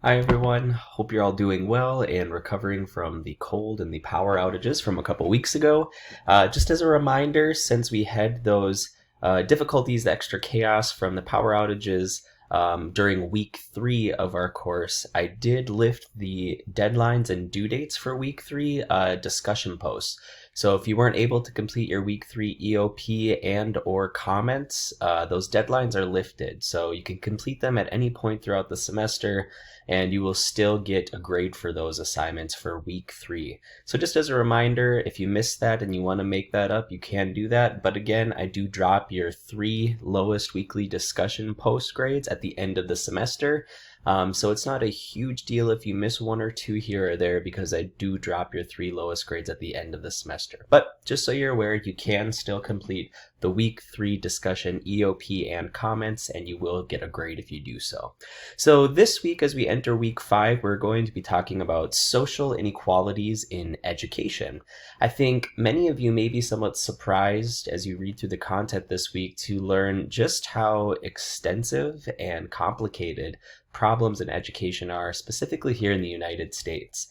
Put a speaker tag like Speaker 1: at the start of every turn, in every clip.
Speaker 1: Hi everyone, hope you're all doing well and recovering from the cold and the power outages from a couple weeks ago. Just as a reminder, since we had those difficulties, the extra chaos from the power outages during week 3 of our course, I did lift the deadlines and due dates for week 3 discussion posts. So if you weren't able to complete your week 3 EOP and or comments, those deadlines are lifted. So you can complete them at any point throughout the semester and you will still get a grade for those assignments for week 3. So just as a reminder, if you missed that and you want to make that up, you can do that. But again, I do drop your 3 lowest weekly discussion post grades at the end of the semester. So it's not a huge deal if you miss 1 or 2 here or there because I do drop your 3 lowest grades at the end of the semester. But just so you're aware, you can still complete the week 3 discussion EOP and comments, and you will get a grade if you do so. So this week, as we enter week 5, we're going to be talking about social inequalities in education. I think many of you may be somewhat surprised as you read through the content this week to learn just how extensive and complicated problems in education are, specifically here in the United States.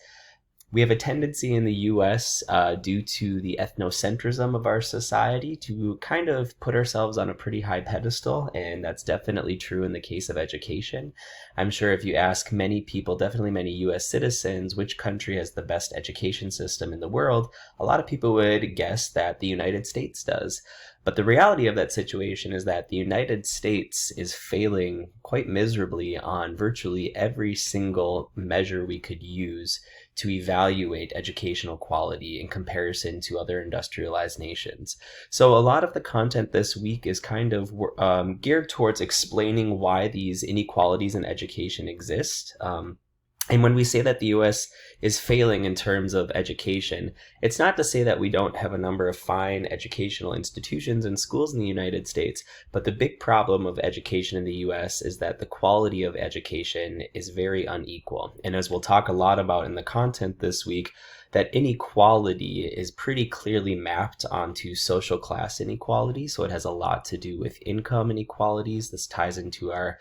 Speaker 1: We have a tendency in the US, due to the ethnocentrism of our society, to kind of put ourselves on a pretty high pedestal, and that's definitely true in the case of education. I'm sure if you ask many people, definitely many US citizens, which country has the best education system in the world, a lot of people would guess that the United States does. But the reality of that situation is that the United States is failing quite miserably on virtually every single measure we could use to evaluate educational quality in comparison to other industrialized nations. So a lot of the content this week is kind of geared towards explaining why these inequalities in education exist. And when we say that the US is failing in terms of education, it's not to say that we don't have a number of fine educational institutions and schools in the United States, but the big problem of education in the US is that the quality of education is very unequal. And as we'll talk a lot about in the content this week, that inequality is pretty clearly mapped onto social class inequality. So it has a lot to do with income inequalities. This ties into our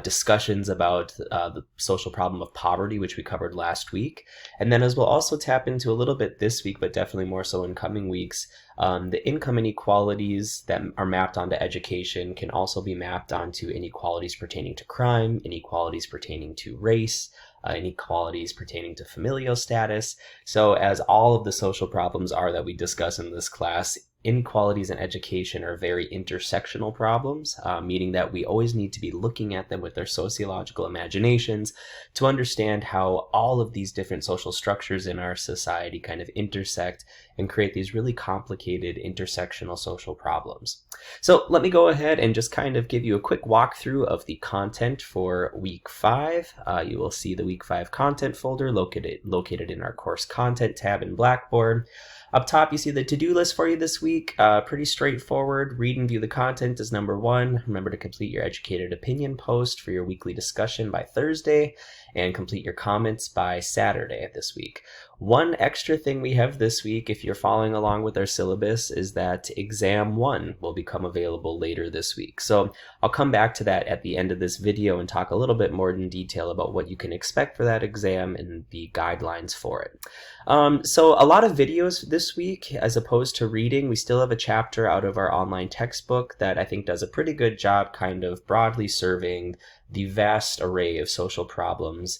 Speaker 1: discussions about the social problem of poverty, which we covered last week. And then as we'll also tap into a little bit this week, but definitely more so in coming weeks, the income inequalities that are mapped onto education can also be mapped onto inequalities pertaining to crime, inequalities pertaining to race, inequalities pertaining to familial status. So as all of the social problems are that we discuss in this class, inequalities in education are very intersectional problems, meaning that we always need to be looking at them with our sociological imaginations to understand how all of these different social structures in our society kind of intersect and create these really complicated intersectional social problems. So let me go ahead and just kind of give you a quick walkthrough of the content for week 5. You will see the week 5 content folder located in our course content tab in Blackboard. Up top, you see the to-do list for you this week. Pretty straightforward. Read and view the content is number 1. Remember to complete your educated opinion post for your weekly discussion by Thursday, and complete your comments by Saturday of this week. One extra thing we have this week, if you're following along with our syllabus, is that Exam 1 will become available later this week. So I'll come back to that at the end of this video and talk a little bit more in detail about what you can expect for that exam and the guidelines for it. So a lot of videos this week as opposed to reading. We still have a chapter out of our online textbook that I think does a pretty good job kind of broadly serving the vast array of social problems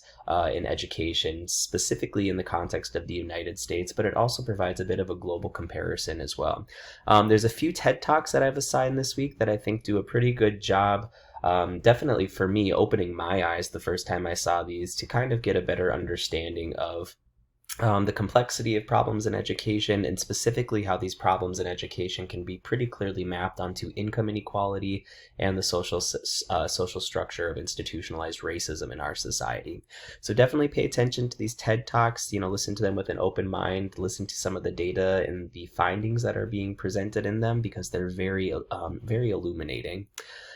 Speaker 1: in education, specifically in the context of the United States, but it also provides a bit of a global comparison as well. There's a few TED Talks that I've assigned this week that I think do a pretty good job, definitely for me, opening my eyes the first time I saw these to kind of get a better understanding of the complexity of problems in education, and specifically how these problems in education can be pretty clearly mapped onto income inequality and the social structure of institutionalized racism in our society. So definitely pay attention to these TED Talks, listen to them with an open mind, listen to some of the data and the findings that are being presented in them because they're very, very illuminating.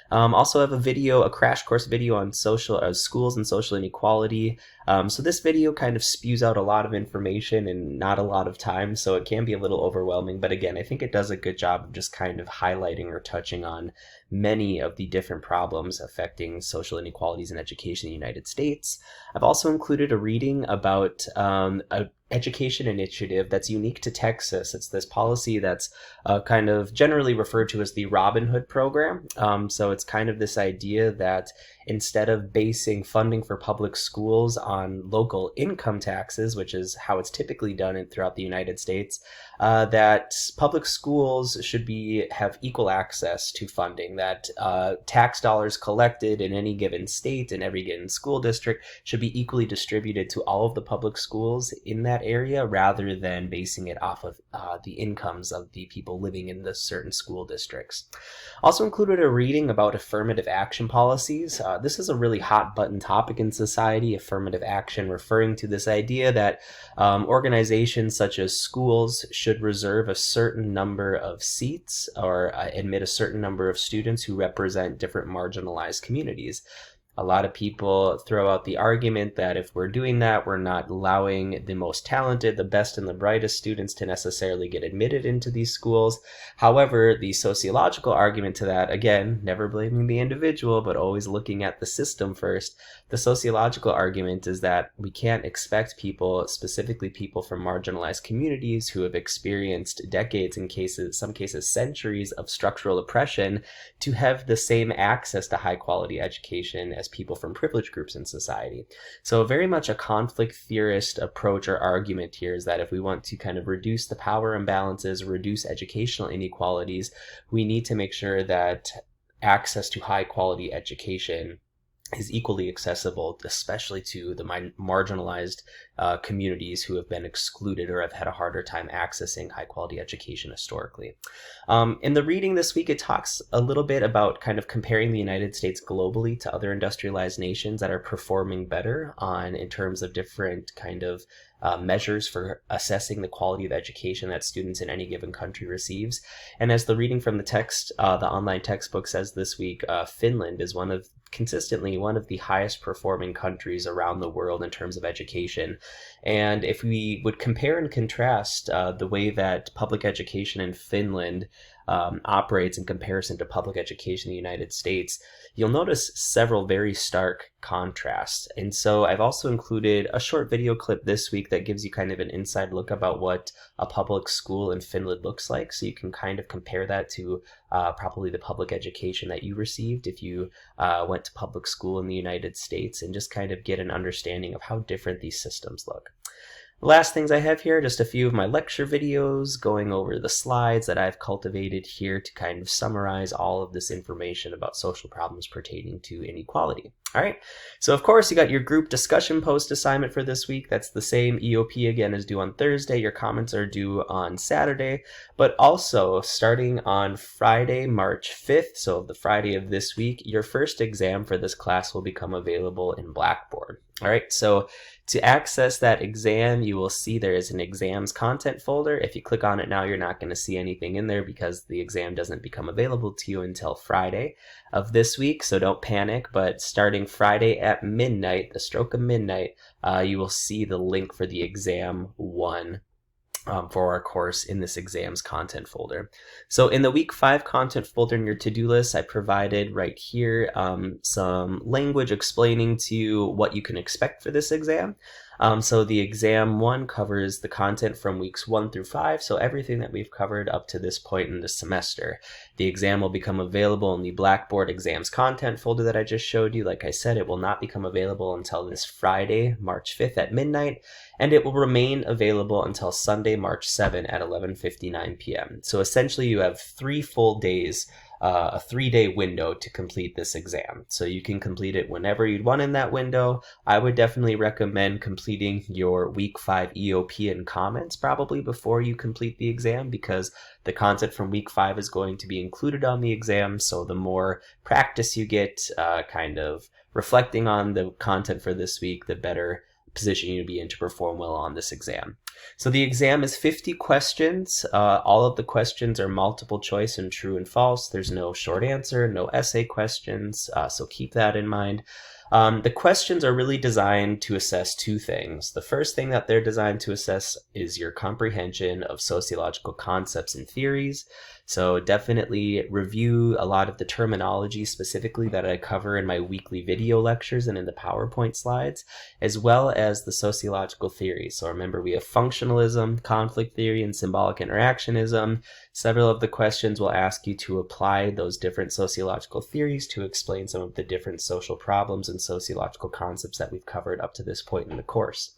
Speaker 1: Also have a crash course video on schools and social inequality. So this video kind of spews out a lot of information in not a lot of time, so it can be a little overwhelming. But again, I think it does a good job of just kind of highlighting or touching on many of the different problems affecting social inequalities in education in the United States. I've also included a reading about a education initiative that's unique to Texas. It's this policy that's kind of generally referred to as the Robin Hood program. So it's kind of this idea that instead of basing funding for public schools on local income taxes, which is how it's typically done throughout the United States, that public schools should have equal access to funding, that tax dollars collected in any given state and every given school district should be equally distributed to all of the public schools in that area, rather than basing it off of the incomes of the people living in the certain school districts. Also included a reading about affirmative action policies. This is a really hot button topic in society, affirmative action, referring to this idea that organizations such as schools should reserve a certain number of seats or admit a certain number of students who represent different marginalized communities. A lot of people throw out the argument that if we're doing that, we're not allowing the most talented, the best and the brightest students to necessarily get admitted into these schools. However, the sociological argument to that, again, never blaming the individual, but always looking at the system first, the sociological argument is that we can't expect people, specifically people from marginalized communities who have experienced decades, in some cases centuries of structural oppression, to have the same access to high quality education as people from privileged groups in society. So very much a conflict theorist approach or argument here is that if we want to kind of reduce the power imbalances, reduce educational inequalities, we need to make sure that access to high quality education is equally accessible, especially to the marginalized communities who have been excluded or have had a harder time accessing high quality education historically. In the reading this week, it talks a little bit about kind of comparing the United States globally to other industrialized nations that are performing better in terms of different kind of measures for assessing the quality of education that students in any given country receives. And as the reading from the text, the online textbook says this week, Finland is consistently one of the highest performing countries around the world in terms of education. And if we would compare and contrast the way that public education in Finland operates in comparison to public education in the United States, you'll notice several very stark contrasts. And so I've also included a short video clip this week that gives you kind of an inside look about what a public school in Finland looks like. So you can kind of compare that to probably the public education that you received if you went to public school in the United States, and just kind of get an understanding of how different these systems look. The last things I have here, just a few of my lecture videos going over the slides that I've cultivated here to kind of summarize all of this information about social problems pertaining to inequality. All right, so of course you got your group discussion post assignment for this week. That's the same. EOP again is due on Thursday. Your comments are due on Saturday, but also starting on Friday, March 5th, so the Friday of this week, your first exam for this class will become available in Blackboard. All right, so to access that exam, you will see there is an exams content folder. If you click on it now, you're not going to see anything in there because the exam doesn't become available to you until Friday of this week, so don't panic. But starting Friday at midnight, the stroke of midnight, you will see the link for the exam 1 for our course in this exams content folder. So in the week 5 content folder in your to-do list, I provided right here some language explaining to you what you can expect for this exam. So the exam 1 covers the content from weeks 1 through 5, so everything that we've covered up to this point in the semester. The exam will become available in the Blackboard exams content folder that I just showed you. Like I said, it will not become available until this Friday, March 5th at midnight, and it will remain available until Sunday, March 7 at 11:59 p.m. So essentially you have 3 full days, a 3-day window to complete this exam. So you can complete it whenever you'd want in that window. I would definitely recommend completing your week 5 EOP and comments probably before you complete the exam, because the content from week 5 is going to be included on the exam. So the more practice you get kind of reflecting on the content for this week, the better position you to be in to perform well on this exam. So the exam is 50 questions. All of the questions are multiple choice and true and false. There's no short answer, no essay questions, so keep that in mind. The questions are really designed to assess 2 things. The first thing that they're designed to assess is your comprehension of sociological concepts and theories. So definitely review a lot of the terminology specifically that I cover in my weekly video lectures and in the PowerPoint slides, as well as the sociological theories. So remember, we have functionalism, conflict theory, and symbolic interactionism. Several of the questions will ask you to apply those different sociological theories to explain some of the different social problems and sociological concepts that we've covered up to this point in the course.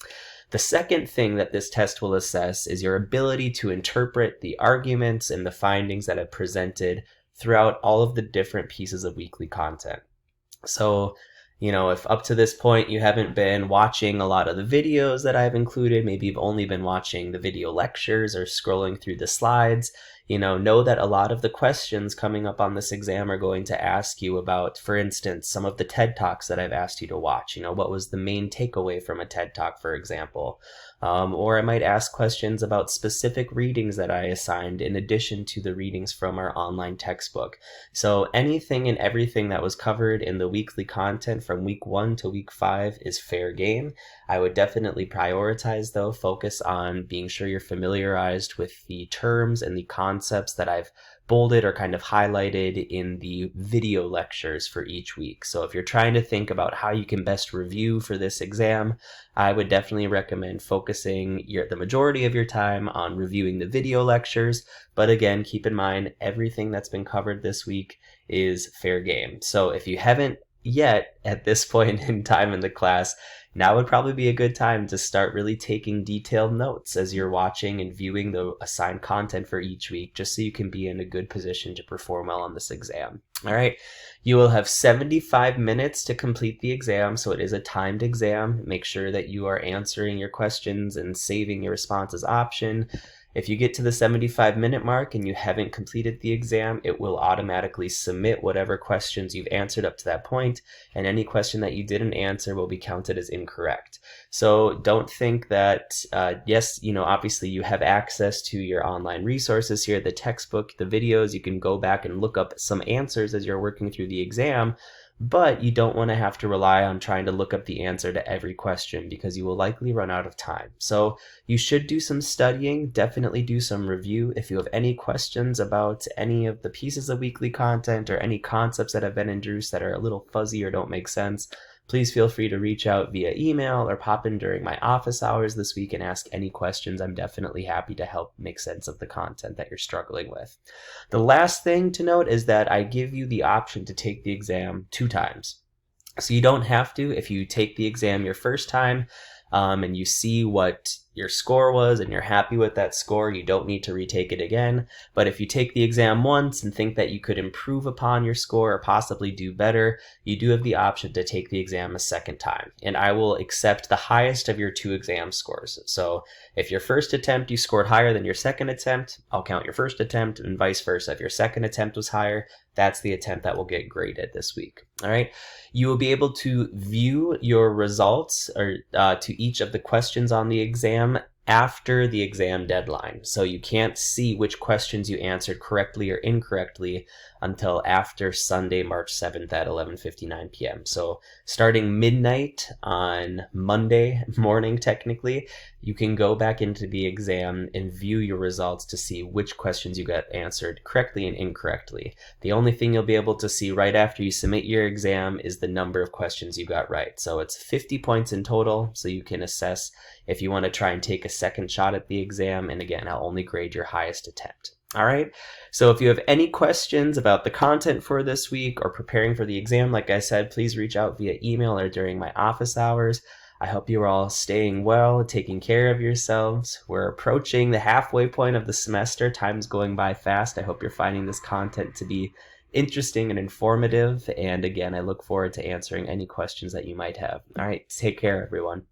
Speaker 1: The second thing that this test will assess is your ability to interpret the arguments and the findings that I've presented throughout all of the different pieces of weekly content. So, if up to this point you haven't been watching a lot of the videos that I've included, maybe you've only been watching the video lectures or scrolling through the slides, know that a lot of the questions coming up on this exam are going to ask you about, for instance, some of the TED Talks that I've asked you to watch. What was the main takeaway from a TED Talk, for example? Or I might ask questions about specific readings that I assigned in addition to the readings from our online textbook. So anything and everything that was covered in the weekly content from week 1 to week 5 is fair game. I would definitely prioritize, though, focus on being sure you're familiarized with the terms and the concepts that I've bolded or kind of highlighted in the video lectures for each week. So if you're trying to think about how you can best review for this exam, I would definitely recommend focusing the majority of your time on reviewing the video lectures. But again, keep in mind, everything that's been covered this week is fair game. So if you haven't yet at this point in time in the class, now would probably be a good time to start really taking detailed notes as you're watching and viewing the assigned content for each week, just so you can be in a good position to perform well on this exam. All right, you will have 75 minutes to complete the exam, so it is a timed exam. Make sure that you are answering your questions and saving your responses option. If you get to the 75-minute mark and you haven't completed the exam, it will automatically submit whatever questions you've answered up to that point, and any question that you didn't answer will be counted as incorrect. So don't think that, yes, obviously you have access to your online resources here, the textbook, the videos. You can go back and look up some answers as you're working through the exam, but you don't want to have to rely on trying to look up the answer to every question because you will likely run out of time. So you should do some studying, definitely do some review. If you have any questions about any of the pieces of weekly content or any concepts that have been introduced that are a little fuzzy or don't make sense, please feel free to reach out via email or pop in during my office hours this week and ask any questions. I'm definitely happy to help make sense of the content that you're struggling with. The last thing to note is that I give you the option to take the exam 2 times. So you don't have to. If you take the exam your first time and you see what your score was and you're happy with that score, you don't need to retake it again. But if you take the exam once and think that you could improve upon your score or possibly do better, you do have the option to take the exam a second time. And I will accept the highest of your 2 exam scores. So if your first attempt you scored higher than your second attempt, I'll count your first attempt, and vice versa. If your second attempt was higher, that's the attempt that will get graded this week. All right. You will be able to view your results or to each of the questions on the exam after the exam deadline. So you can't see which questions you answered correctly or incorrectly until after Sunday, March 7th at 11:59 p.m. So starting midnight on Monday morning, technically, you can go back into the exam and view your results to see which questions you got answered correctly and incorrectly. The only thing you'll be able to see right after you submit your exam is the number of questions you got right. So it's 50 points in total, so you can assess if you want to try and take a second shot at the exam. And again, I'll only grade your highest attempt. All right. So if you have any questions about the content for this week or preparing for the exam, like I said, please reach out via email or during my office hours. I hope you are all staying well, taking care of yourselves. We're approaching the halfway point of the semester. Time's going by fast. I hope you're finding this content to be interesting and informative. And again, I look forward to answering any questions that you might have. All right. Take care, everyone.